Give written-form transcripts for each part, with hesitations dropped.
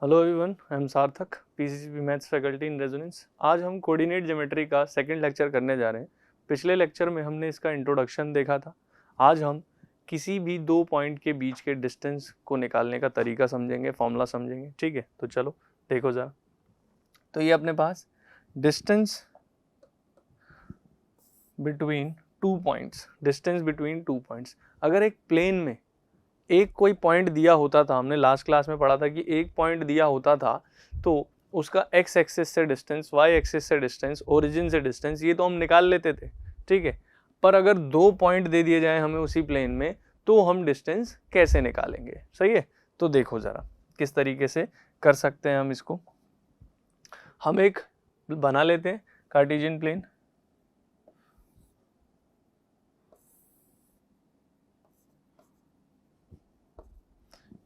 Hello everyone, I am सार्थक, पीसीसीबी maths faculty in resonance. आज हम कोऑर्डिनेट ज्योमेट्री का सेकंड लेक्चर करने जा रहे हैं। पिछले लेक्चर में हमने इसका इंट्रोडक्शन देखा था। आज हम किसी भी दो पॉइंट के बीच के डिस्टेंस को निकालने का तरीका समझेंगे, फॉर्मूला समझेंगे। ठीक है, तो चलो देखो ज़रा। तो ये अपने पास डिस्टेंस बिटवीन टू पॉइंट्स, अगर एक प्लेन में एक कोई पॉइंट दिया होता था, हमने लास्ट क्लास में पढ़ा था कि एक पॉइंट दिया होता था तो उसका एक्स एक्सिस से डिस्टेंस, वाई एक्सिस से डिस्टेंस, ओरिजिन से डिस्टेंस, ये तो हम निकाल लेते थे। ठीक है, पर अगर दो पॉइंट दे दिए जाए हमें उसी प्लेन में तो हम डिस्टेंस कैसे निकालेंगे। सही है, तो देखो ज़रा किस तरीके से कर सकते हैं हम इसको। हम एक बना लेते हैं कार्टेशियन प्लेन।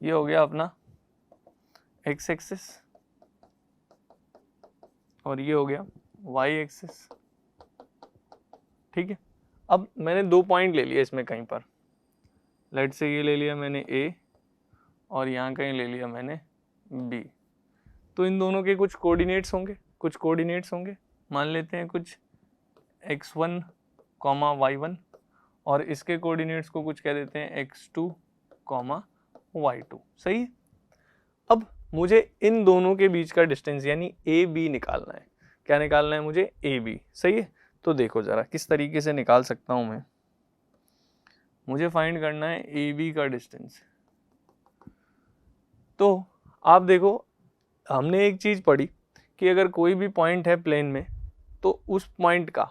ये हो गया अपना एक्स एक्सिस और ये हो गया वाई एक्सिस। ठीक है, अब मैंने दो पॉइंट ले लिया इसमें कहीं पर। लेट से ये ले लिया मैंने ए और यहाँ कहीं ले लिया मैंने बी। तो इन दोनों के कुछ कोऑर्डिनेट्स होंगे, मान लेते हैं कुछ x1, y1 और इसके कोऑर्डिनेट्स को कुछ कह देते हैं x2, y2। सही है, अब मुझे इन दोनों के बीच का डिस्टेंस यानी ए बी निकालना है। क्या निकालना है मुझे? A B. सही है, तो देखो ज़रा किस तरीके से निकाल सकता हूँ मैं। मुझे फाइंड करना है ए बी का डिस्टेंस। तो आप देखो, हमने एक चीज़ पढ़ी कि अगर कोई भी पॉइंट है प्लेन में तो उस पॉइंट का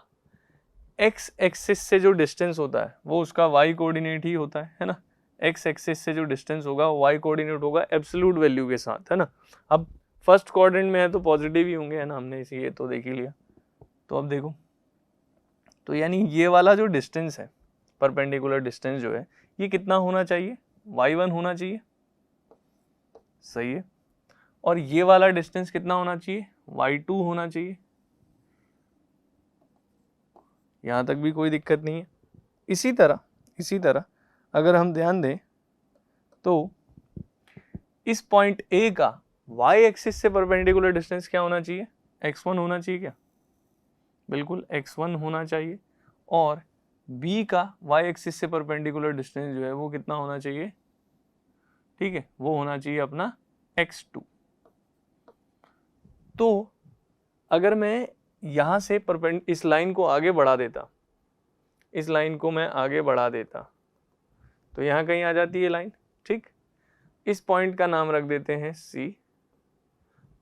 एक्स एक्सिस से जो डिस्टेंस होता है वो उसका वाई कोऑर्डिनेट ही होता है ना। एक्स एक्सिस से जो डिस्टेंस होगा वाई कोऑर्डिनेट होगा एब्सोल्यूट वैल्यू के साथ, है ना। अब फर्स्ट क्वाड्रेंट में है तो पॉजिटिव ही होंगे, है ना, हमने इसी ये तो देख ही लिया। तो अब देखो, तो यानी ये वाला जो डिस्टेंस है, परपेंडिकुलर डिस्टेंस जो है, ये कितना होना चाहिए? y1 होना चाहिए। सही है, और ये वाला डिस्टेंस कितना होना चाहिए? y2 होना चाहिए। यहाँ तक भी कोई दिक्कत नहीं है। इसी तरह अगर हम ध्यान दें तो इस पॉइंट A का y एक्सिस से परपेंडिकुलर डिस्टेंस क्या होना चाहिए? x1 होना चाहिए। क्या? बिल्कुल x1 होना चाहिए। और B का y एक्सिस से परपेंडिकुलर डिस्टेंस जो है वो कितना होना चाहिए? ठीक है, वो होना चाहिए अपना x2। तो अगर मैं यहाँ से इस लाइन को आगे बढ़ा देता, तो यहाँ कहीं आ जाती है लाइन। ठीक, इस पॉइंट का नाम रख देते हैं C।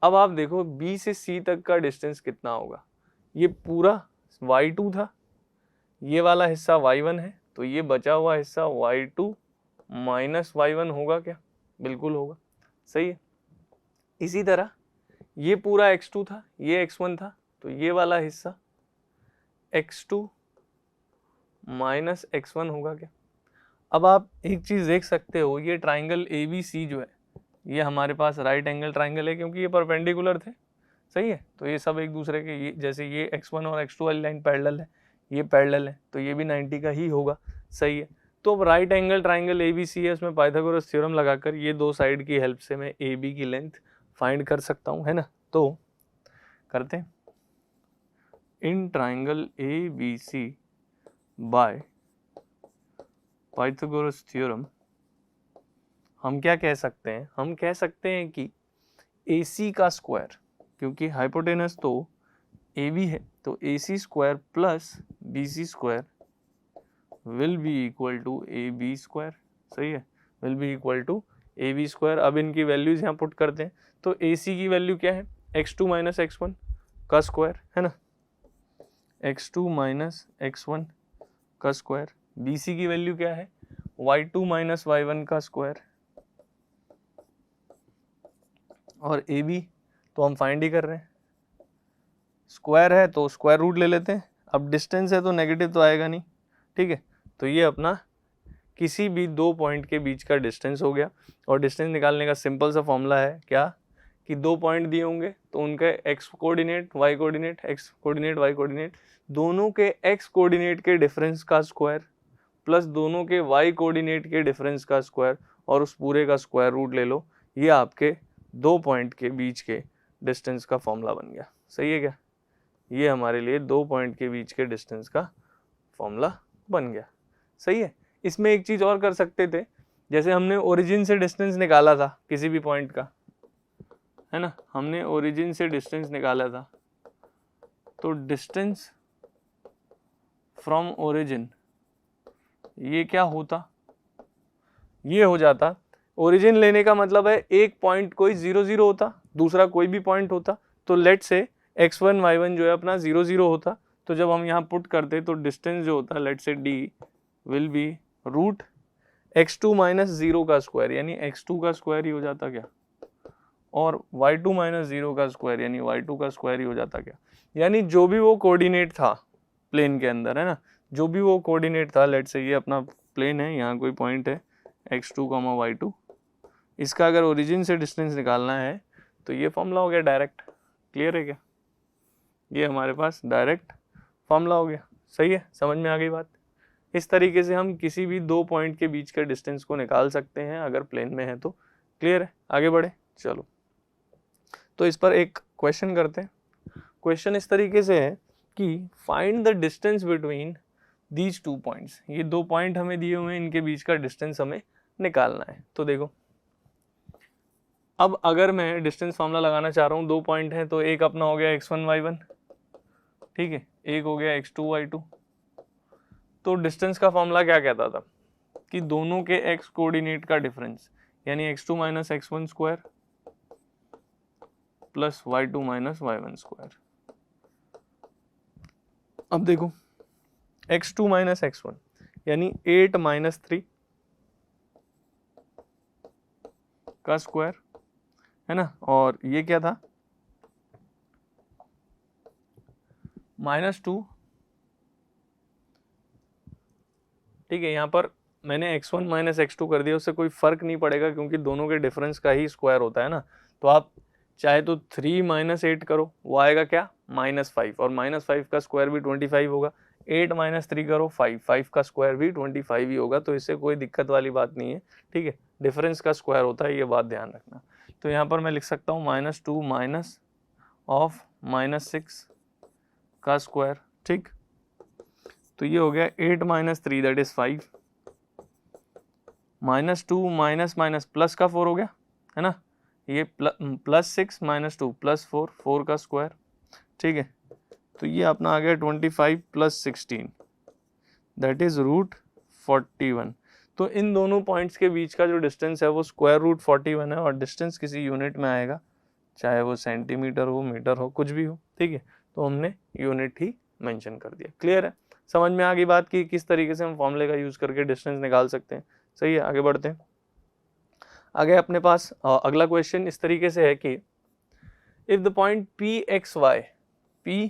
अब आप देखो B से C तक का डिस्टेंस कितना होगा। ये पूरा y2 था, ये वाला हिस्सा y1 है, तो ये बचा हुआ हिस्सा y2 माइनस y1 होगा क्या? बिल्कुल होगा। सही है, इसी तरह ये पूरा x2 था, ये x1 था, तो ये वाला हिस्सा x2 माइनस x1 होगा क्या? अब आप एक चीज़ देख सकते हो, ये ट्राइंगल ABC जो है ये हमारे पास राइट एंगल ट्राइंगल है क्योंकि ये परपेंडिकुलर थे। सही है, तो ये सब एक दूसरे के, ये जैसे ये x1 और x2 वाली लाइन पैरेलल है, ये पैरेलल है, तो ये भी 90 का ही होगा। सही है, तो अब राइट एंगल ट्राइंगल ABC है, उसमें पाइथागोरस थ्योरम लगाकर ये दो साइड की हेल्प से मैं AB की लेंथ फाइंड कर सकता हूँ, है ना। तो करते हैं, in triangle ABC by Pythagoras theorem हम क्या कह सकते हैं? हम कह सकते हैं कि AC का स्क्वायर, क्योंकि हाइपोटेनस तो AB है, तो AC square plus BC square will be equal to AB square. सही है, will be equal to AB square. अब इनकी वैल्यूज यहाँ पुट करते हैं, तो AC की वैल्यू क्या है? x2 माइनस x1 का स्क्वायर, है ना, x2 माइनस x1 का स्क्वायर। BC की वैल्यू क्या है? y2 माइनस y1 का स्क्वायर। और AB तो हम फाइंड ही कर रहे हैं, स्क्वायर है तो स्क्वायर रूट ले लेते हैं। अब डिस्टेंस है तो नेगेटिव तो आएगा नहीं। ठीक है, तो ये अपना किसी भी दो पॉइंट के बीच का डिस्टेंस हो गया। और डिस्टेंस निकालने का सिंपल सा फॉर्मूला है क्या, कि दो पॉइंट दिए होंगे तो उनके x coordinate, y coordinate, x coordinate, y coordinate, दोनों के x कोऑर्डिनेट के डिफरेंस का स्क्वायर प्लस दोनों के y कोऑर्डिनेट के डिफरेंस का स्क्वायर और उस पूरे का स्क्वायर रूट ले लो। ये आपके दो पॉइंट के बीच के डिस्टेंस का फॉर्मूला बन गया। सही है क्या? ये हमारे लिए दो पॉइंट के बीच के डिस्टेंस का फॉर्मूला बन गया। सही है। इसमें एक चीज और कर सकते थे, जैसे हमने ओरिजिन से डिस्टेंस निकाला था किसी भी पॉइंट का, है ना, हमने ओरिजिन से डिस्टेंस निकाला था, तो डिस्टेंस फ्रॉम ओरिजिन ये क्या होता, ये हो जाता, ओरिजिन लेने का मतलब है एक पॉइंट कोई 0 0 होता, दूसरा कोई भी पॉइंट होता, तो लेट से x1 y1 जो है अपना 0 0 होता, तो जब हम यहाँ पुट करते तो डिस्टेंस जो होता लेट से d will be root x2 minus 0 का स्क्वायर, यानी x2 का स्क्वायर ही हो जाता क्या, और y2 माइनस 0 का स्क्वायर यानी y2 का स्क्वायर ही हो जाता क्या। यानी जो भी वो कोऑर्डिनेट था प्लेन के अंदर, है ना, जो भी वो कोऑर्डिनेट था, लेट से ये अपना प्लेन है, यहाँ कोई पॉइंट है x2, y2, इसका अगर ओरिजिन से डिस्टेंस निकालना है तो ये फॉर्मूला हो गया डायरेक्ट। क्लियर है क्या? ये हमारे पास डायरेक्ट फॉर्मूला हो गया। सही है, समझ में आ गई बात? इस तरीके से हम किसी भी दो पॉइंट के बीच के डिस्टेंस को निकाल सकते हैं अगर प्लेन में है तो। क्लियर है? आगे बढ़े, चलो। तो इस पर एक क्वेश्चन करते हैं। क्वेश्चन इस तरीके से है कि find the distance between these two points. ये दो पॉइंट हमें दिए हुए हैं, इनके बीच का डिस्टेंस हमें निकालना है। तो देखो, अब अगर मैं डिस्टेंस फार्मूला लगाना चाह रहा हूँ, दो पॉइंट हैं, तो एक अपना हो गया x1 y1, ठीक है, एक हो गया x2 y2। तो डिस्टेंस का फॉर्मूला क्या कहता था कि दोनों के x कोऑर्डिनेट का डिफरेंस, यानी x2 minus x1 square plus y2 minus y1 square. अब देखो, x2 माइनस x1 यानी 8 माइनस 3 का स्क्वायर, है ना, और ये क्या था -2, ठीक है। यहाँ पर मैंने x1 माइनस x2 कर दिया, उससे कोई फर्क नहीं पड़ेगा क्योंकि दोनों के डिफरेंस का ही स्क्वायर होता है ना। तो आप चाहे तो 3 माइनस 8 करो, वो आएगा क्या -5, और -5 का स्क्वायर भी 25 होगा। 8 माइनस 3 करो 5, 5 का स्क्वायर भी 25 ही होगा, तो इससे कोई दिक्कत वाली बात नहीं है। ठीक है, डिफरेंस का स्क्वायर होता है, ये बात ध्यान रखना। तो यहाँ पर मैं लिख सकता हूँ -2 माइनस ऑफ -6 का स्क्वायर। ठीक, तो ये हो गया 8 minus 3 that is 5, -2 minus minus plus का 4 हो गया, है ना, ये +6 -2 +4, 4 का स्क्वायर। ठीक है, तो ये अपना आ गया 25 + 16 दैट इज √41। तो इन दोनों पॉइंट्स के बीच का जो डिस्टेंस है वो √41 है, और डिस्टेंस किसी यूनिट में आएगा, चाहे वो सेंटीमीटर हो, मीटर हो, कुछ भी हो। ठीक है, तो हमने यूनिट ही मेंशन कर दिया। क्लियर है? समझ में आ गई बात की किस तरीके से हम फॉर्मूले का यूज करके डिस्टेंस निकाल सकते हैं। सही है, आगे बढ़ते हैं। आगे अपने पास अगला क्वेश्चन इस तरीके से है कि if the point PXY, P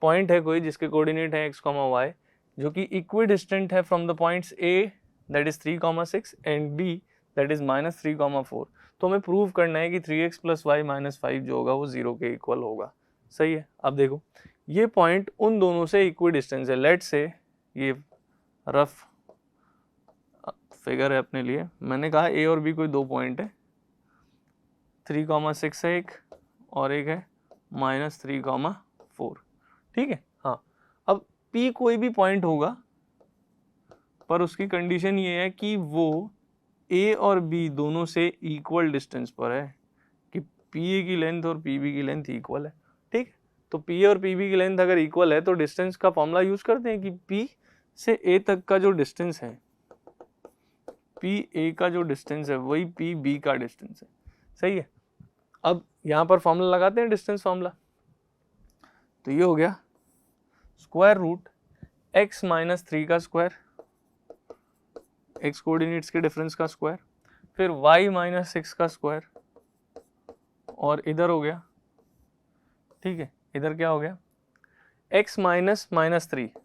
point है कोई जिसके कोऑर्डिनेट है x, y, जो कि इक्विडिस्टेंट है from the points A that is 3, 6 and B that is -3, 4। तो हमें प्रूव करना है कि 3x + y - 5 जो होगा वो 0 के इक्वल होगा। सही है, अब देखो ये पॉइंट उन दोनों से इक्विडिस्टेंस है। लेट से ये रफ फिगर है अपने लिए, मैंने कहा A और B कोई दो पॉइंट है, 3, 6 है एक, और एक है -3, 4। ठीक है, हाँ। अब P कोई भी पॉइंट होगा, पर उसकी कंडीशन ये है कि वो A और B दोनों से इक्वल डिस्टेंस पर है, कि PA की लेंथ और PB की लेंथ इक्वल है। ठीक, तो P और PB की लेंथ अगर इक्वल है तो डिस्टेंस का फॉर्मूला यूज करते हैं कि P से A तक का जो डिस्टेंस है, PA का जो डिस्टेंस है वही PB का डिस्टेंस है। सही है, अब यहाँ पर फॉर्मूला लगाते हैं डिस्टेंस फॉर्मूला। तो ये हो गया √x - 3 का स्क्वायर, x कोऑर्डिनेट्स के डिफरेंस का स्क्वायर, फिर y - 6 का स्क्वायर, और इधर हो गया, ठीक है, इधर क्या हो गया x - 3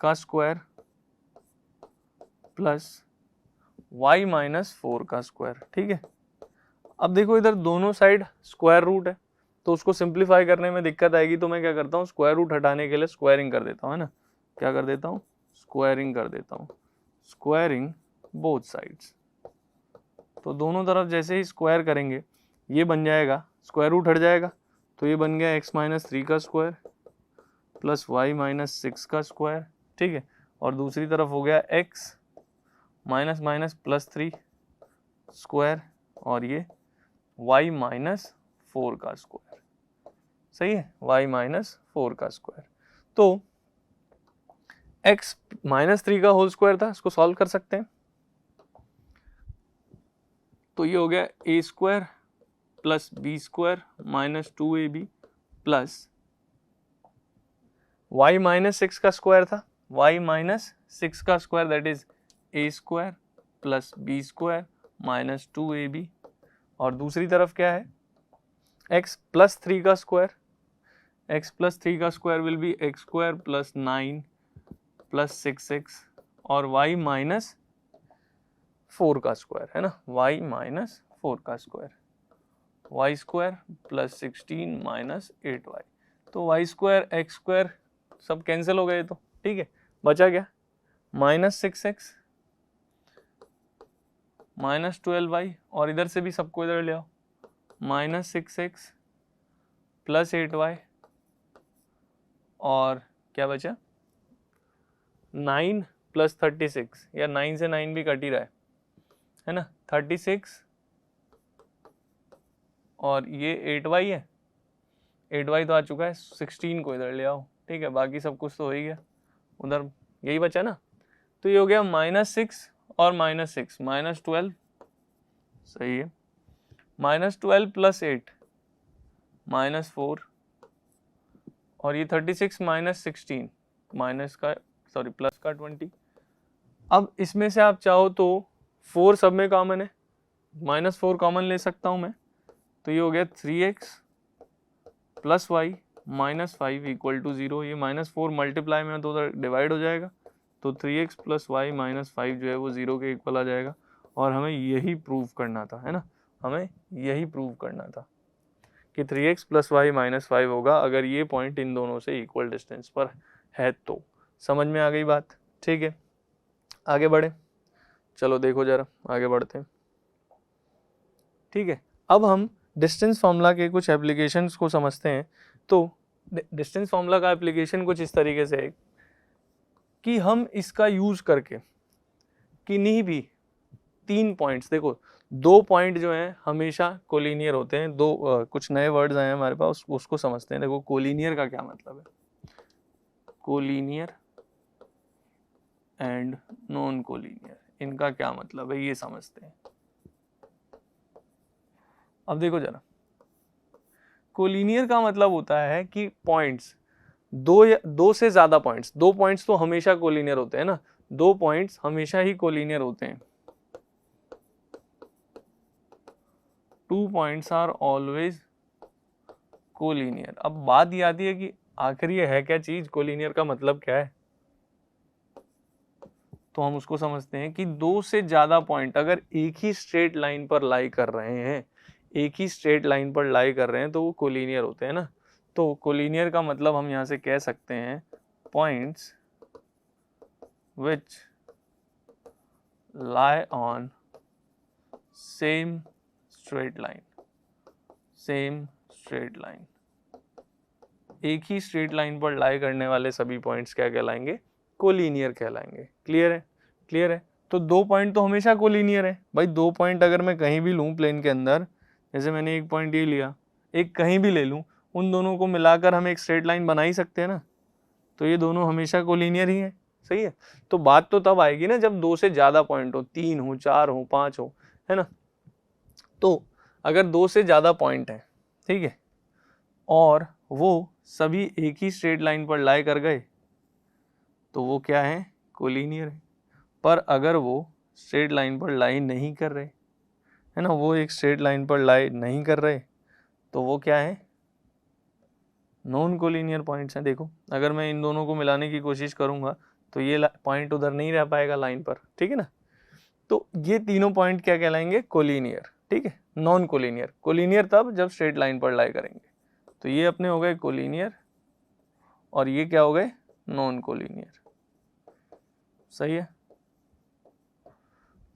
का स्क्वायर प्लस y - 4 का स्क्वायर। ठीक है, अब देखो इधर दोनों साइड स्क्वायर रूट है, तो उसको सिंप्लीफाई करने में दिक्कत आएगी, तो मैं क्या करता हूँ, स्क्वायर रूट हटाने के लिए स्क्वायरिंग कर देता हूँ, है ना। क्या कर देता हूँ, स्क्वायरिंग कर देता हूँ, स्क्वायरिंग बोथ साइड्स। तो दोनों तरफ जैसे ही स्क्वायर करेंगे ये बन जाएगा, स्क्वायर रूट हट जाएगा तो ये बन गया x माइनस 3 का स्क्वायर प्लस y माइनस 6 का स्क्वायर, ठीक है। और दूसरी तरफ हो गया x minus minus plus 3 square और ये y माइनस 4 का स्क्वायर, सही है, y माइनस 4 का स्क्वायर। तो x माइनस 3 का होल स्क्वायर था, इसको सॉल्व कर सकते हैं। तो ये हो गया a square plus b square minus 2ab plus y minus 6 का स्क्वायर था, y माइनस 6 का square that is a square plus b square minus 2ab और दूसरी तरफ क्या है x प्लस 3 का स्क्वायर, x प्लस 3 का square will B x square plus 9 plus 6x और y माइनस 4 का स्क्वायर है ना, y माइनस 4 का square, y square plus 16 minus 8y। तो y स्क्वायर x स्क्वायर सब कैंसिल हो गए, तो ठीक है, बचा क्या माइनस 6x माइनस 12y और इधर से भी सबको इधर ले आओ माइनस 6x प्लस 8y और क्या बचा 9 प्लस 36 या 9 से 9 भी कट ही रहा है ना, 36 और ये 8y है, 8y तो आ चुका है, 16 को इधर ले आओ, ठीक है, बाकी सब कुछ तो हो ही गया, उधर यही बचा ना। तो ये हो गया माइनस 6 और माइनस 6 माइनस 12, सही है, माइनस 12 प्लस 8 माइनस 4 और ये 36 माइनस 16 माइनस का सॉरी प्लस का 20। अब इसमें से आप चाहो तो 4 सब में कॉमन है, माइनस 4 कॉमन ले सकता हूँ मैं, तो ये हो गया 3x plus y minus 5 equal to 0। ये माइनस 4 मल्टीप्लाई में तो उधर डिवाइड हो जाएगा, तो 3x प्लस वाई माइनस 5 जो है वो 0 के इक्वल आ जाएगा। और हमें यही प्रूव करना था, है ना, हमें यही प्रूव करना था कि 3x प्लस वाई माइनस 5 होगा अगर ये पॉइंट इन दोनों से इक्वल डिस्टेंस पर है तो। समझ में आ गई बात, ठीक है, आगे बढ़े, चलो देखो जरा आगे बढ़ते हैं, ठीक है। अब हम डिस्टेंस फार्मूला के कुछ एप्लीकेशंस को समझते हैं। तो डिस्टेंस फार्मूला का एप्लीकेशन कुछ इस तरीके से है कि हम इसका यूज करके किन्हीं भी 3 पॉइंट्स, देखो 2 पॉइंट जो हैं हमेशा कोलिनियर होते हैं, कुछ नए वर्ड्स आए हैं हमारे पास, उसको समझते हैं। देखो कोलिनियर का क्या मतलब है, कोलिनियर एंड नॉन कोलिनियर, इनका क्या मतलब है ये समझते हैं। अब देखो जरा, कोलिनियर का मतलब होता है कि पॉइंट्स दो से ज्यादा पॉइंट्स, 2 पॉइंट्स तो हमेशा कोलिनियर होते हैं ना, 2 पॉइंट्स हमेशा ही कोलिनियर होते हैं। 2 पॉइंट्स आर ऑलवेज कोलिनियर। अब बात ये आती है कि आखिर ये है क्या चीज, कोलिनियर का मतलब क्या है, तो हम उसको समझते हैं कि 2 से ज्यादा पॉइंट अगर एक ही स्ट्रेट लाइन पर लाई कर रहे हैं, एक ही स्ट्रेट लाइन पर लाई कर रहे हैं तो वो कोलिनियर होते हैं ना। तो कोलिनियर का मतलब हम यहां से कह सकते हैं points which lie on same straight line, same straight line, एक ही स्ट्रेट लाइन पर लाई करने वाले सभी पॉइंट्स क्या कहलाएंगे, कोलिनियर कहलाएंगे। क्लियर है, क्लियर है। तो 2 पॉइंट तो हमेशा कोलिनियर है भाई, 2 पॉइंट अगर मैं कहीं भी लूँ प्लेन के अंदर, जैसे मैंने एक पॉइंट ये लिया, एक कहीं भी ले लूँ, उन दोनों को मिलाकर हम एक स्ट्रेट लाइन बना ही सकते हैं ना, तो ये दोनों हमेशा कोलिनियर ही है, सही है। तो बात तो तब आएगी ना जब 2 से ज्यादा पॉइंट हो, 3 हो, 4 हो, 5 हो, है ना। तो अगर 2 से ज्यादा पॉइंट है, ठीक है, और वो सभी एक ही स्ट्रेट लाइन पर लाई कर गए तो वो क्या है, कोलिनियर है। पर अगर वो स्ट्रेट लाइन पर लाई नहीं कर रहे, है ना, वो एक स्ट्रेट लाइन पर लाई नहीं कर रहे तो वो क्या है, नॉन कोलिनियर पॉइंट्स हैं। देखो अगर मैं इन दोनों को मिलाने की कोशिश करूंगा तो ये पॉइंट उधर नहीं रह पाएगा लाइन पर, ठीक है ना। तो ये तीनों पॉइंट क्या कहलाएंगे, कोलिनियर, ठीक है। नॉन कोलिनियर, कोलिनियर तब जब स्ट्रेट लाइन पर लाई करेंगे, तो ये अपने हो गए कोलिनियर और ये क्या हो गए, नॉन कोलिनियर, सही है।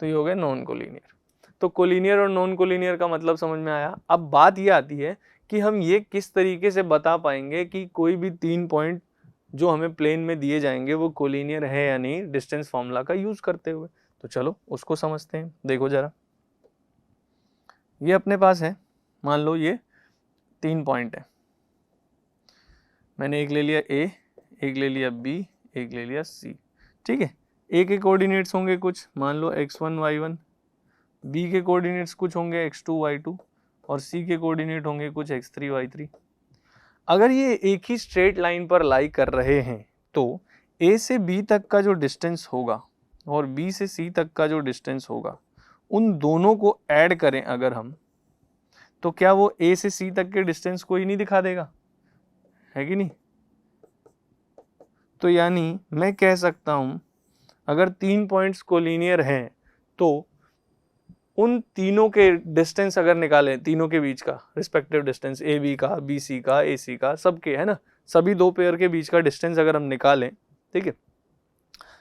तो ये हो गए नॉन कोलिनियर। तो कोलिनियर और नॉन कोलिनियर का मतलब समझ में आया। अब बात ये आती है कि हम ये किस तरीके से बता पाएंगे कि कोई भी 3 पॉइंट जो हमें प्लेन में दिए जाएंगे वो कोलिनियर है या नहीं, डिस्टेंस फॉर्मूला का यूज करते हुए। तो चलो उसको समझते हैं। देखो जरा, ये अपने पास है, मान लो ये 3 पॉइंट है, मैंने एक ले लिया A, एक ले लिया B, एक ले लिया C, ठीक है। A के कोऑर्डिनेट्स होंगे कुछ, मान लो x1 y1, B के कोऑर्डिनेट्स कुछ होंगे x2 y2 और C के कोऑर्डिनेट होंगे कुछ x3 y3। अगर ये एक ही स्ट्रेट लाइन पर लाई कर रहे हैं तो A से B तक का जो डिस्टेंस होगा और B से C तक का जो डिस्टेंस होगा, उन दोनों को ऐड करें अगर हम, तो क्या वो A से C तक के डिस्टेंस को ही नहीं दिखा देगा, है कि नहीं? तो यानी मैं कह सकता हूं अगर 3 पॉइंट्स कोलिनियर हैं तो उन तीनों के डिस्टेंस अगर निकालें, तीनों के बीच का रिस्पेक्टिव डिस्टेंस, ए बी का, बी सी का, ए सी का, सबके, है ना, सभी 2 पेयर के बीच का डिस्टेंस अगर हम निकालें, ठीक है,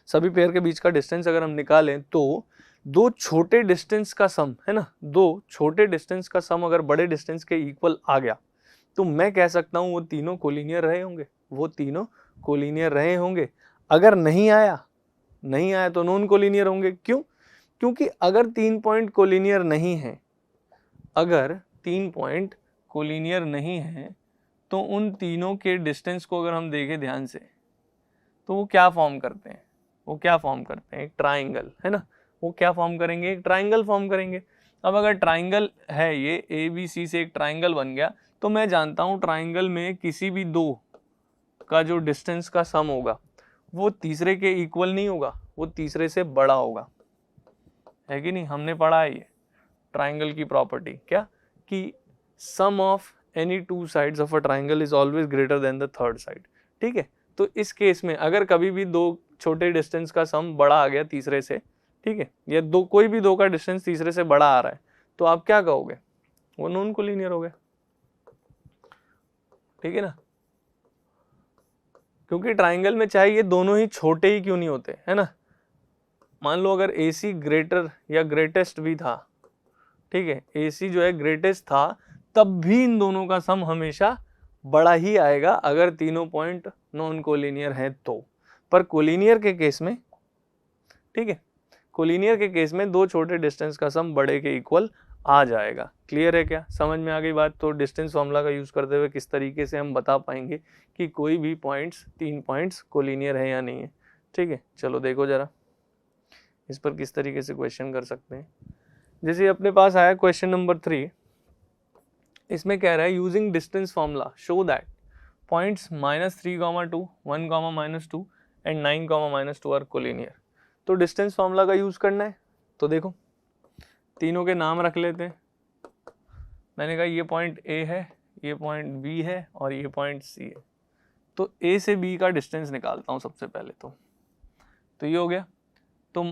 सभी पेयर के बीच का डिस्टेंस अगर हम निकालें तो 2 छोटे डिस्टेंस का सम, है ना, 2 छोटे डिस्टेंस का सम अगर बड़े डिस्टेंस के इक्वल आ गया तो मैं कह सकता हूं वो तीनों कोलिनियर रहे होंगे, वो तीनों कोलिनियर रहे होंगे। अगर नहीं आया तो नॉन कोलिनियर होंगे। क्यों? क्योंकि अगर 3 पॉइंट कोलिनियर नहीं है, अगर 3 पॉइंट कोलिनियर नहीं है तो उन तीनों के डिस्टेंस को अगर हम देखें ध्यान से तो वो क्या फॉर्म करते हैं, एक ट्राइंगल, है ना, वो क्या फॉर्म करेंगे, एक ट्राइंगल फॉर्म करेंगे। अब अगर ट्राइंगल है, ये ए बी सी से एक ट्राइंगल बन गया, तो मैं जानता हूं ट्राइंगल में किसी भी 2 का जो डिस्टेंस का सम होगा वो तीसरे के इक्वल नहीं होगा, वो तीसरे से बड़ा होगा, है कि नहीं? हमने पढ़ा है ये ट्राइंगल की प्रॉपर्टी, क्या, कि sum of any 2 sides of a triangle is always greater than the third side, ठीक है। तो इस केस में अगर कभी भी 2 छोटे डिस्टेंस का सम बड़ा आ गया तीसरे से, ठीक है, या कोई भी 2 का डिस्टेंस तीसरे से बड़ा आ रहा है, तो आप क्या कहोगे, वो नॉन कोलिनियर हो गया, ठीक है ना। क्योंकि ट्राइंगल में चाहे ये दोनों ही छोटे ही क्यों नहीं होते, है ना, मान लो अगर AC ग्रेटर या ग्रेटेस्ट भी था, ठीक है, AC जो है ग्रेटेस्ट था, तब भी इन दोनों का सम हमेशा बड़ा ही आएगा अगर तीनों पॉइंट नॉन कोलिनियर हैं तो। पर कोलिनियर के केस में, ठीक है, कोलिनियर के केस में 2 छोटे डिस्टेंस का सम बड़े के इक्वल आ जाएगा। क्लियर है क्या? समझ में आ गई बात? तो डिस्टेंस फॉर्मूला का यूज करते हुए किस तरीके से हम बता पाएंगे कि कोई भी पॉइंट्स, 3 पॉइंट्स कोलिनियर है या नहीं है, ठीक है। चलो देखो जरा इस पर किस तरीके से क्वेश्चन कर सकते हैं। जैसे अपने पास आया क्वेश्चन नंबर 3, इसमें कह रहा है using distance formula show that points -3, 1, -2 and 9, -2 are collinear. तो डिस्टेंस फॉर्मूला का यूज करना है। तो देखो तीनों के नाम रख लेते हैं। मैंने कहा ये पॉइंट A है, ये पॉइंट B है और ये पॉइंट C है। तो A से B का डिस्टेंस निकालता हूँ सबसे पहले। तो ये हो गया। तो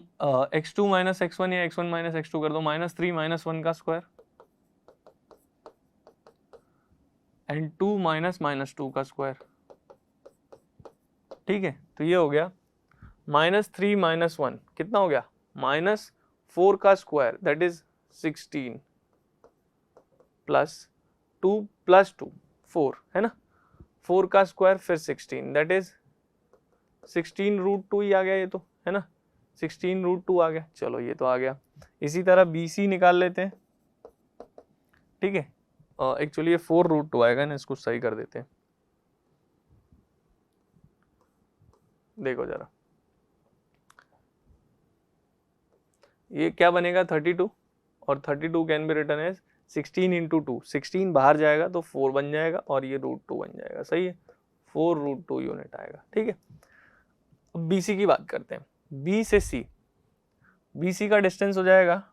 x2 - x1 या x1 - x2 कर दो, -3 - 1 का स्क्वायर एंड 2 - -2 का स्क्वायर, ठीक है। तो ये हो गया -3 - 1 कितना हो गया, -4 का स्क्वायर दैट इज 16 प्लस 2 + 2 4, है ना, 4 का स्क्वायर फिर 16 दैट इज 16√2 ही आ गया ये तो, है ना, 16√2 आ गया। चलो ये तो आ गया। इसी तरह BC निकाल लेते हैं, ठीक है। एक्चुअली ये 4√2 आएगा ना, इसको सही कर देते हैं। देखो जरा ये क्या बनेगा, 32 और 32 कैन बी रिटन एज 16 × 2, 16 बाहर जाएगा तो 4 बन जाएगा और ये √2 बन जाएगा, सही है, 4√2 यूनिट आएगा, ठीक है। अब BC की बात करते हैं। B से C, BC का डिस्टेंस हो जाएगा,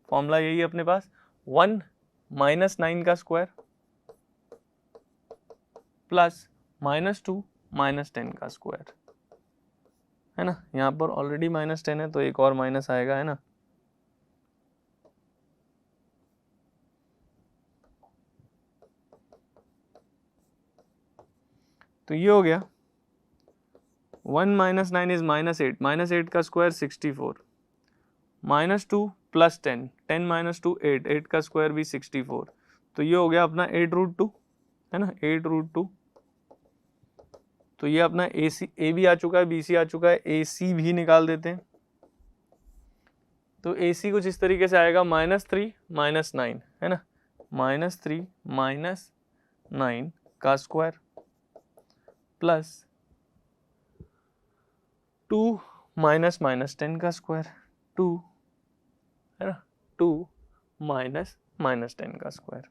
फॉर्मूला यही है अपने पास, 1 - 9 का स्क्वायर प्लस -2 - 10 का स्क्वायर, है ना। यहाँ पर ऑलरेडी -10 है तो एक और माइनस आएगा, है ना। तो ये हो गया 1 - 9 इज -8, -8 का स्क्वायर 64, -2 प्लस 10, 10 माइनस 2 8, 8 का स्क्वायर भी 64, तो ये हो गया अपना 8√2 है ना, 8√2। तो ये अपना ए भी आ चुका है, बी सी आ चुका है, ए सी भी निकाल देते हैं। तो ए सी कुछ इस तरीके से आएगा -3 - 9 है ना, -3 - 9 का स्क्वायर प्लस 2 - 10 का स्क्वायर, 2 है ना, 2 - 10 का स्क्वायर।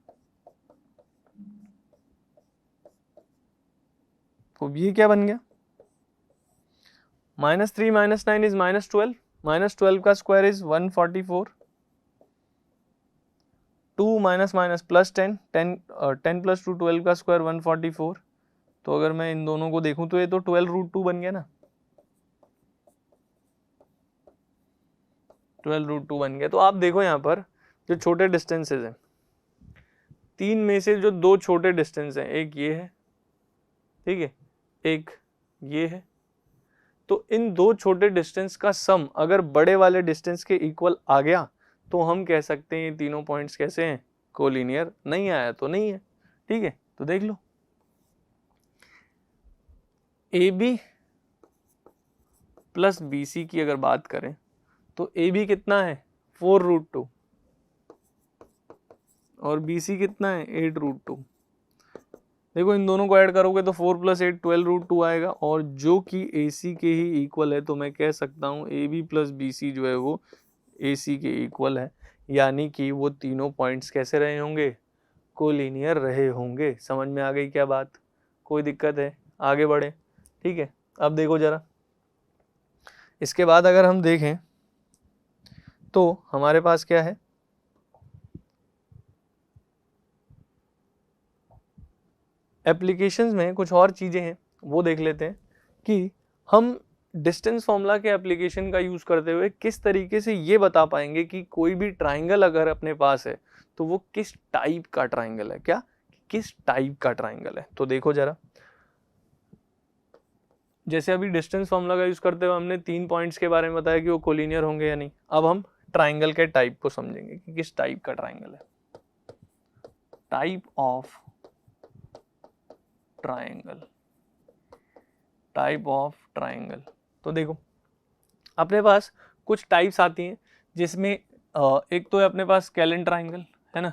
तो ये क्या बन गया, -3 - 9 इज -12, -12 का स्क्वायर इज 144, 2 - प्लस 10, 10 + 2 12 का स्क्वायर 144। तो अगर मैं इन दोनों को देखूं तो ये तो 12√2 बन गया ना, 12√2 बन गया। तो आप देखो यहाँ पर जो छोटे डिस्टेंसेज हैं, 3 में से जो 2 छोटे डिस्टेंस हैं, एक ये है, ठीक है, एक ये है, तो इन 2 छोटे डिस्टेंस का सम अगर बड़े वाले डिस्टेंस के इक्वल आ गया तो हम कह सकते हैं ये तीनों पॉइंट्स कैसे हैं, कोलिनियर। नहीं आया तो नहीं है, ठीक है। तो देख लो, a B plus B c की अगर बात करें तो ए बी कितना है 4√2 और बी सी कितना है 8√2। देखो इन दोनों को ऐड करोगे तो 4 + 8 12√2 आएगा, और जो कि ए सी के ही इक्वल है, तो मैं कह सकता हूँ A B plus B C जो है वो ए सी के इक्वल है, यानी कि वो तीनों पॉइंट्स कैसे रहे होंगे, कोलिनियर रहे होंगे। समझ में आ गई क्या बात, कोई दिक्कत है, आगे बढ़े, ठीक है। अब देखो जरा, इसके बाद अगर हम देखें तो हमारे पास क्या है, एप्लीकेशंस में कुछ और चीज़ें हैं, वो देख लेते हैं कि हम डिस्टेंस फॉर्मूला के एप्लीकेशन का यूज़ करते हुए किस तरीके से ये बता पाएंगे कि कोई भी ट्राइंगल अगर अपने पास है तो वो किस टाइप का ट्राइंगल है, क्या किस टाइप का ट्राइंगल है। तो देखो जरा, जैसे अभी डिस्टेंस फॉर्मूला का यूज़ करते हुए हमने 3 पॉइंट्स के बारे में बताया कि वो कोलिनियर होंगे या नहीं। अब हम ट्राइंगल के टाइप को समझेंगे कि किस टाइप का ट्राइंगल है। Type of triangle, type of triangle. तो देखो अपने पास कुछ टाइप्स आती हैं, जिसमें एक तो है अपने पास स्केलन ट्राइंगल है ना,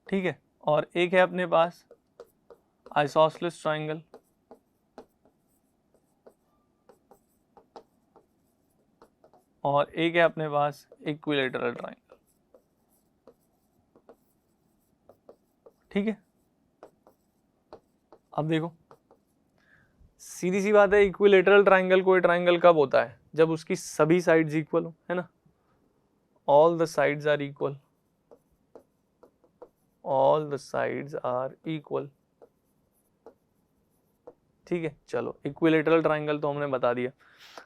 ठीक है, और एक है अपने पास आइसोसेलेस ट्राइंगल, और एक है अपने पास इक्विलैटरल ट्राइंगल, ठीक है। अब देखो सीधी सी बात है, इक्विलैटरल ट्राइंगल कोई ट्राइंगल कब होता है, जब उसकी सभी साइड्स इक्वल हो, है ना, all the sides are equal, all the sides are equal, ठीक है। चलो इक्विलैटरल ट्राइंगल तो हमने बता दिया।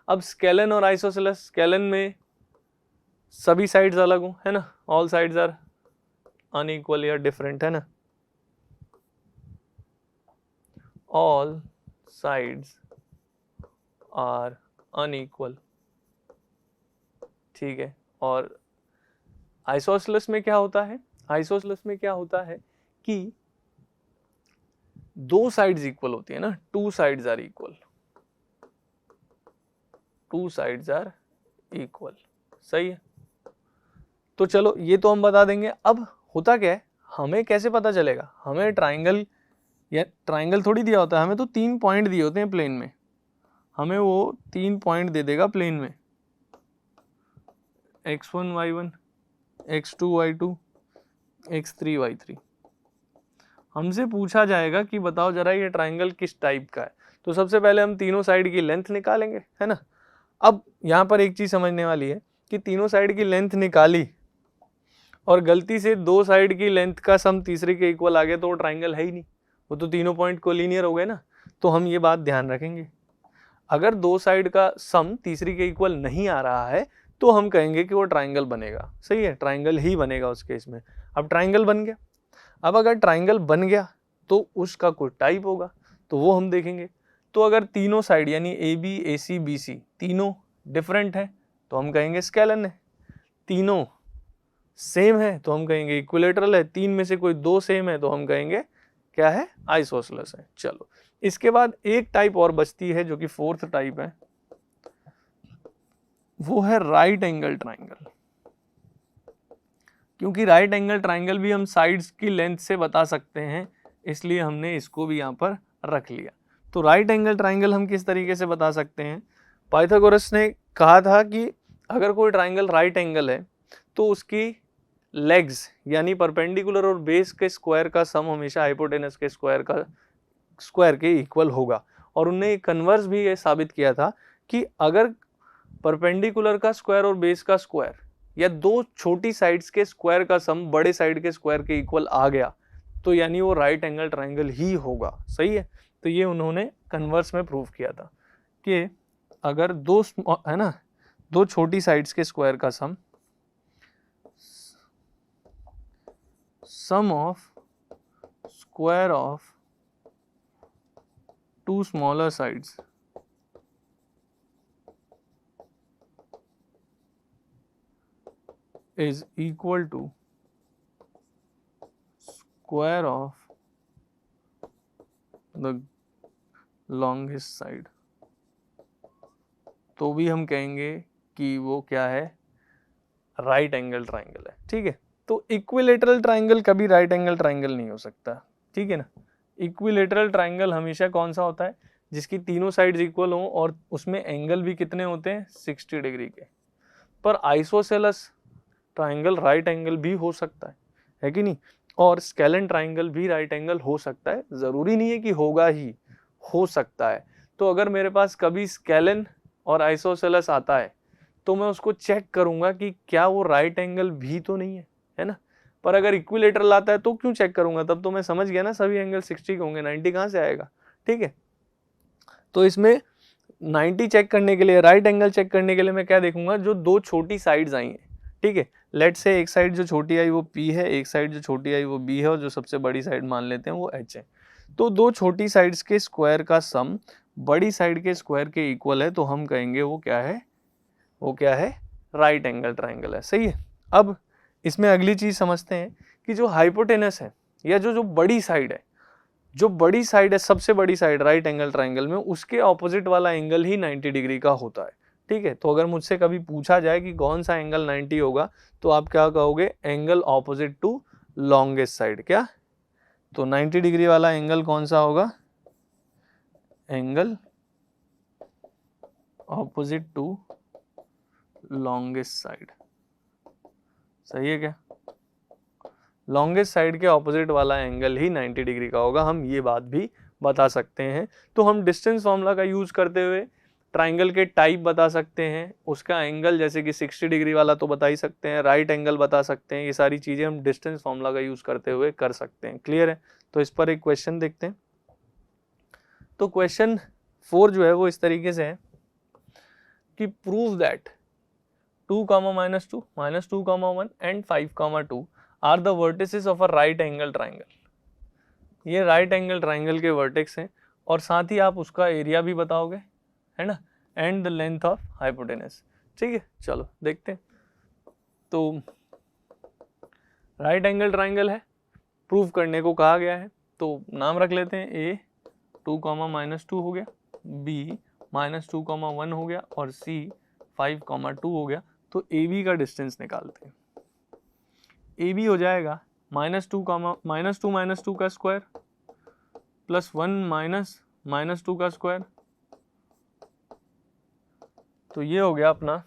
अब स्केलन और आइसोसेलेस, स्केलन में सभी साइड्स अलग हो, है ना, ऑल साइड्स आर अनइक्वल या डिफरेंट, है ना, ऑल साइड्स आर अनइक्वल, ठीक है। और आइसोसेलेस में क्या होता है, आइसोसेलेस में क्या होता है कि 2 साइड्स इक्वल होती है ना, 2 sides are equal, 2 sides are equal, सही है। तो चलो ये तो हम बता देंगे। अब होता क्या है, हमें कैसे पता चलेगा, हमें ट्राइंगल या ट्राइंगल थोड़ी दिया होता है, हमें तो 3 पॉइंट दिए होते हैं प्लेन में, हमें वो 3 पॉइंट दे देगा प्लेन में, x1 y1, x2 y2, x3 y3। हमसे पूछा जाएगा कि बताओ जरा ये ट्राइंगल किस टाइप का है, तो सबसे पहले हम तीनों साइड की लेंथ निकालेंगे, है ना। अब यहाँ पर एक चीज़ समझने वाली है कि तीनों साइड की लेंथ निकाली और गलती से 2 साइड की लेंथ का सम तीसरे के इक्वल आ गया तो वो ट्राइंगल है ही नहीं, वो तो तीनों पॉइंट कोलिनियर हो गए ना। तो हम ये बात ध्यान रखेंगे, अगर 2 साइड का सम तीसरी के इक्वल नहीं आ रहा है तो हम कहेंगे कि वो ट्राइंगल बनेगा, सही है, ट्राइंगल ही बनेगा उस केस में। अब ट्राइंगल बन गया, अब अगर ट्राइंगल बन गया तो उसका कोई टाइप होगा, तो वो हम देखेंगे। तो अगर तीनों साइड यानी A B A C B C तीनों डिफरेंट है तो हम कहेंगे स्केलन है, तीनों सेम है तो हम कहेंगे इक्विलेटरल है, तीन में से कोई दो सेम है तो हम कहेंगे क्या है, आइसोसेलेस है। चलो इसके बाद एक टाइप और बचती है जो कि फोर्थ टाइप है, वो है राइट एंगल ट्राइंगल। क्योंकि राइट एंगल ट्राइंगल भी हम साइड्स की लेंथ से बता सकते हैं, इसलिए हमने इसको भी यहाँ पर रख लिया। तो राइट एंगल ट्राइंगल हम किस तरीके से बता सकते हैं, पाइथागोरस ने कहा था कि अगर कोई ट्राइंगल राइट एंगल है तो उसकी लेग्स यानी परपेंडिकुलर और बेस के स्क्वायर का सम हमेशा हाइपोटेनस के स्क्वायर के इक्वल होगा। और उन्होंने कन्वर्स भी ये साबित किया था कि अगर परपेंडिकुलर का स्क्वायर और बेस का स्क्वायर या दो छोटी साइड्स के स्क्वायर का सम बड़े साइड के स्क्वायर के इक्वल आ गया तो यानी वो राइट एंगल ट्राइंगल ही होगा। सही है, तो ये उन्होंने कन्वर्स में प्रूव किया था कि अगर दो है ना, दो छोटी साइड्स के स्क्वायर का sum of square of two smaller sides is equal to square of the longest side, तो भी हम कहेंगे कि वो क्या है, राइट एंगल ट्राइंगल है। ठीक है, तो इक्विलेटरल ट्राइंगल कभी राइट एंगल ट्राइंगल नहीं हो सकता। ठीक है ना, इक्विलेटरल ट्राइंगल हमेशा कौन सा होता है, जिसकी तीनों साइड्स इक्वल हों और उसमें एंगल भी कितने होते हैं, 60 डिग्री के। पर आइसोसेलेस ट्राइंगल राइट एंगल भी हो सकता है कि नहीं, और स्केलन ट्राइंगल भी राइट एंगल हो सकता है, जरूरी नहीं है कि होगा ही, हो सकता है। तो अगर मेरे पास कभी स्केलन और आइसोसेलेस आता है तो मैं उसको चेक करूंगा कि क्या वो राइट एंगल भी तो नहीं है ना। पर अगर इक्विलेटरल आता है तो क्यों चेक करूंगा, तब तो मैं समझ गया ना सभी एंगल 60 के होंगे, 90 कहां से आएगा। ठीक है, तो इसमें 90 चेक करने के लिए, राइट एंगल चेक करने के लिए मैं क्या देखूंगा, जो दो छोटी साइड्स आई हैं। ठीक है, लेट से एक साइड जो छोटी आई वो P है, एक साइड जो छोटी आई वो B है, और जो सबसे बड़ी साइड मान लेते हैं वो H है। तो दो छोटी साइड्स के स्क्वायर का सम बड़ी साइड के स्क्वायर के इक्वल है तो हम कहेंगे वो क्या है, वो क्या है, राइट एंगल ट्राइंगल है। सही है, अब इसमें अगली चीज समझते हैं कि जो हाइपोटेनस है या जो बड़ी साइड है, जो बड़ी साइड है, सबसे बड़ी साइड राइट एंगल ट्राइंगल में, उसके ऑपोजिट वाला एंगल ही 90 डिग्री का होता है। ठीक है, तो अगर मुझसे कभी पूछा जाए कि कौन सा एंगल 90 होगा तो आप क्या कहोगे, angle opposite to longest side. क्या, तो 90 डिग्री वाला एंगल कौन सा होगा, angle opposite to longest side. सही है क्या, लॉन्गेस्ट साइड के ऑपोजिट वाला एंगल ही 90 डिग्री का होगा, हम ये बात भी बता सकते हैं। तो हम डिस्टेंस फॉर्मूला का यूज करते हुए ट्राइंगल के टाइप बता सकते हैं, उसका एंगल जैसे कि 60 डिग्री वाला तो बता ही सकते हैं, राइट एंगल बता सकते हैं, ये सारी चीजें हम डिस्टेंस फॉर्मूला का यूज करते हुए कर सकते हैं। क्लियर है, तो इस पर एक क्वेश्चन देखते हैं। तो क्वेश्चन 4 जो है वो इस तरीके से है कि prove that 2, -2, -2, 1 and 5, 2 are the vertices of a right angle triangle. ये राइट एंगल ट्राइंगल के वर्टेक्स हैं और साथ ही आप उसका एरिया भी बताओगे, है ना, and the length of hypotenuse. ठीक है, चलो देखते हैं। तो राइट एंगल ट्राइंगल है, प्रूव करने को कहा गया है, तो नाम रख लेते हैं, A 2, -2 हो गया, B -2, 1 हो गया, और C 5, 2 हो गया। तो AB का डिस्टेंस निकालते हैं। AB हो जाएगा -2 का स्क्वायर प्लस 1 -2 का स्क्वायर, तो ये हो गया अपना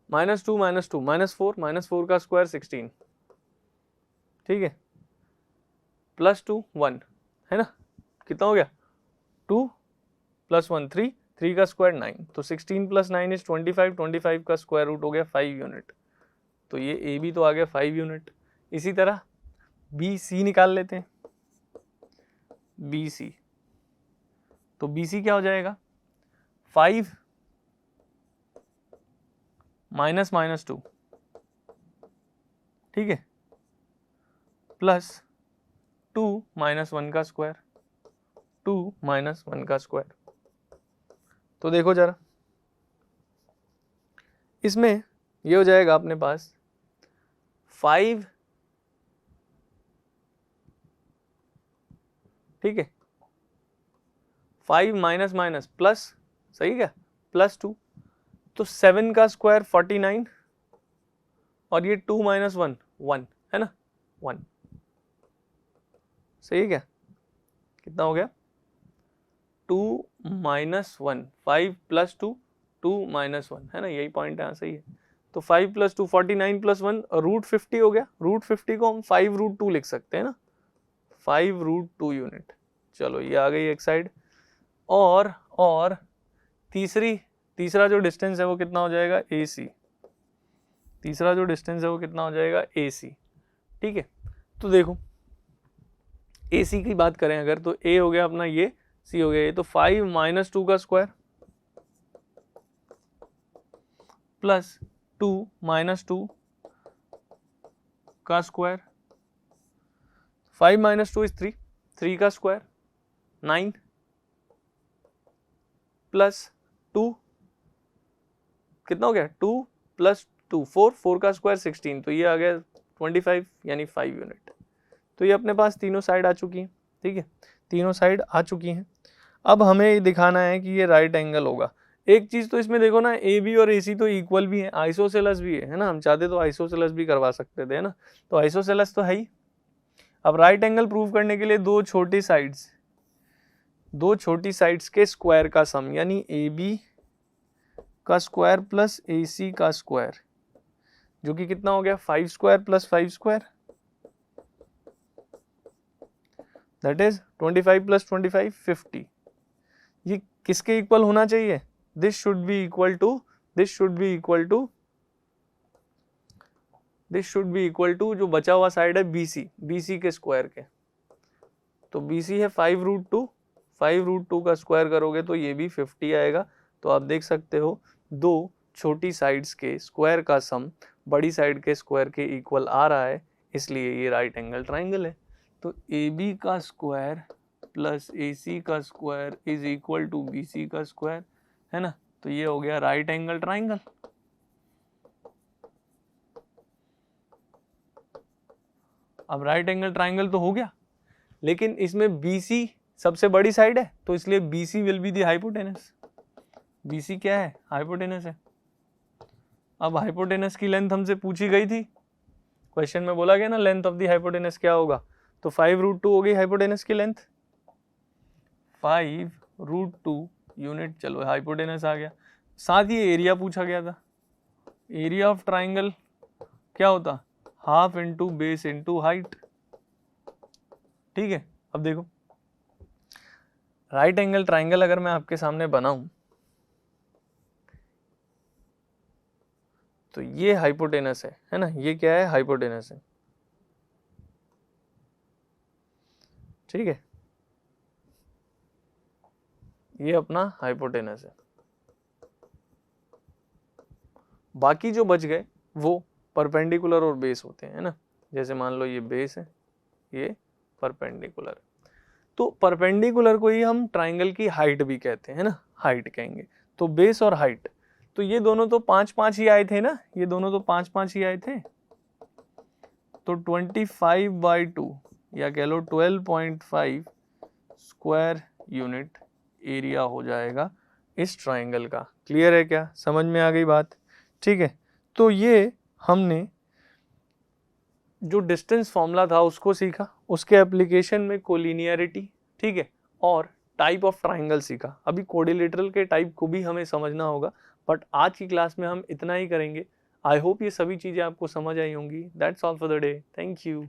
-2 -4 का स्क्वायर 16। ठीक है, प्लस 2 1 है ना, कितना हो गया, 2 + 1 3, 3 का स्क्वायर 9, तो 16 + 9 इज 25, 25 का स्क्वायर रूट हो गया 5 यूनिट, तो ये AB तो आ गया 5 यूनिट। इसी तरह BC निकाल लेते हैं, BC, तो BC क्या हो जाएगा, 5 -2, ठीक है, प्लस 2 -1 का स्क्वायर, 2 माइनस 1 का स्क्वायर। तो देखो जरा, इसमें ये हो जाएगा अपने पास 5, ठीक है, 5 माइनस माइनस प्लस, सही क्या, प्लस 2, तो 7 का स्क्वायर 49 और ये 2 माइनस 1 1 है ना, 1, सही है क्या, कितना हो गया 2 माइनस 1, 5 प्लस 2 2 माइनस 1 है ना, यही पॉइंट है, सही है। तो 5 प्लस 2 49 प्लस 1 रूट 50 हो गया। रूट 50 को हम 5 रूट 2 लिख सकते हैं ना, 5 रूट 2 यूनिट। चलो ये आ गई एक साइड। और तीसरा जो डिस्टेंस है वो कितना हो जाएगा AC। तीसरा जो डिस्टेंस है वो कितना हो जाएगा AC, ठीक है। तो देखो AC की बात करें अगर, तो A हो गया अपना ये, C हो गया ये, तो 5 माइनस 2 का स्क्वायर प्लस 2 माइनस 2 का स्क्वायर, 5 माइनस 2 इज 3, 3 का स्क्वायर 9 प्लस 2 कितना हो गया 2 प्लस 2 4, 4 का स्क्वायर 16, तो ये आ गया 25 यानी 5 यूनिट। तो ये अपने पास तीनों साइड आ चुकी हैं, ठीक है, तीनों साइड आ चुकी हैं। अब हमें दिखाना है कि ये राइट एंगल होगा। एक चीज तो इसमें देखो ना, AB और AC तो इक्वल भी है, आइसोसेलेस भी है ना, हम चाहते तो आइसोसेलेस भी करवा सकते थे, है ना, तो आइसोसेलेस तो है ही। अब राइट एंगल प्रूव करने के लिए दो छोटी साइड्स के स्क्वायर का सम, यानी AB का स्क्वायर प्लस AC का स्क्वायर, जो कि कितना हो गया 5 square plus 5 square, that is 25 plus 25 50। ये किसके इक्वल होना चाहिए, this should be equal to जो बचा हुआ साइड है BC के स्क्वायर के। तो BC है 5 रूट 2, 5 रूट 2 का स्क्वायर करोगे तो ये भी 50 आएगा। तो आप देख सकते हो दो छोटी साइड्स के स्क्वायर का सम बड़ी साइड के स्क्वायर के इक्वल आ रहा है, इसलिए ये राइट एंगल ट्राइंगल है। तो AB का स्क्वायर प्लस AC का square is equal to BC का स्क्वायर, है ना, तो ये हो गया राइट एंगल ट्राइंगल। अब राइट एंगल ट्राइंगल तो हो गया, लेकिन इसमें BC सबसे बड़ी साइड है, तो इसलिए BC will be the hypotenuse. BC क्या है, हाइपोटेनस है। अब हाइपोटेनस की लेंथ हमसे पूछी गई थी, क्वेश्चन में बोला गया ना लेंथ ऑफ दी हाइपोटेनस क्या होगा, तो 5 रूट 2 हो गई हाइपोटेनस की लेंथ, 5 रूट 2 यूनिट। चलो हाइपोटेनस आ गया, साथ ही एरिया पूछा गया था। एरिया ऑफ ट्राइंगल क्या होता, half into base into height, ठीक है। अब देखो राइट एंगल ट्राइंगल अगर मैं आपके सामने बनाऊं, तो ये हाइपोटेनस है ना, ये क्या है, हाइपोटेनस है, ठीक है, ये अपना हाइपोटेनस है। बाकी जो बच गए वो परपेंडिकुलर और बेस होते हैं, है ना, जैसे मान लो ये बेस है, ये परपेंडिकुलर है। तो परपेंडिकुलर को ही हम ट्राइंगल की हाइट भी कहते हैं ना, हाइट कहेंगे। तो बेस और हाइट, तो ये दोनों तो 5-5 ही आए थे ना, ये दोनों तो 5-5 ही आए थे, तो 25/2 या कह लो 12.5 स्क्वायर यूनिट एरिया हो जाएगा इस ट्राइंगल का। क्लियर है क्या, समझ में आ गई बात, ठीक है। तो ये हमने जो डिस्टेंस फॉर्मूला था उसको सीखा, उसके एप्लीकेशन में कोलिनियरिटी, ठीक है, और टाइप ऑफ ट्राइंगल सीखा। अभी कोडिलेटरल के टाइप को भी हमें समझना होगा, बट आज की क्लास में हम इतना ही करेंगे। आई होप ये सभी चीज़ें आपको समझ आई होंगी। That's all for the day, thank you.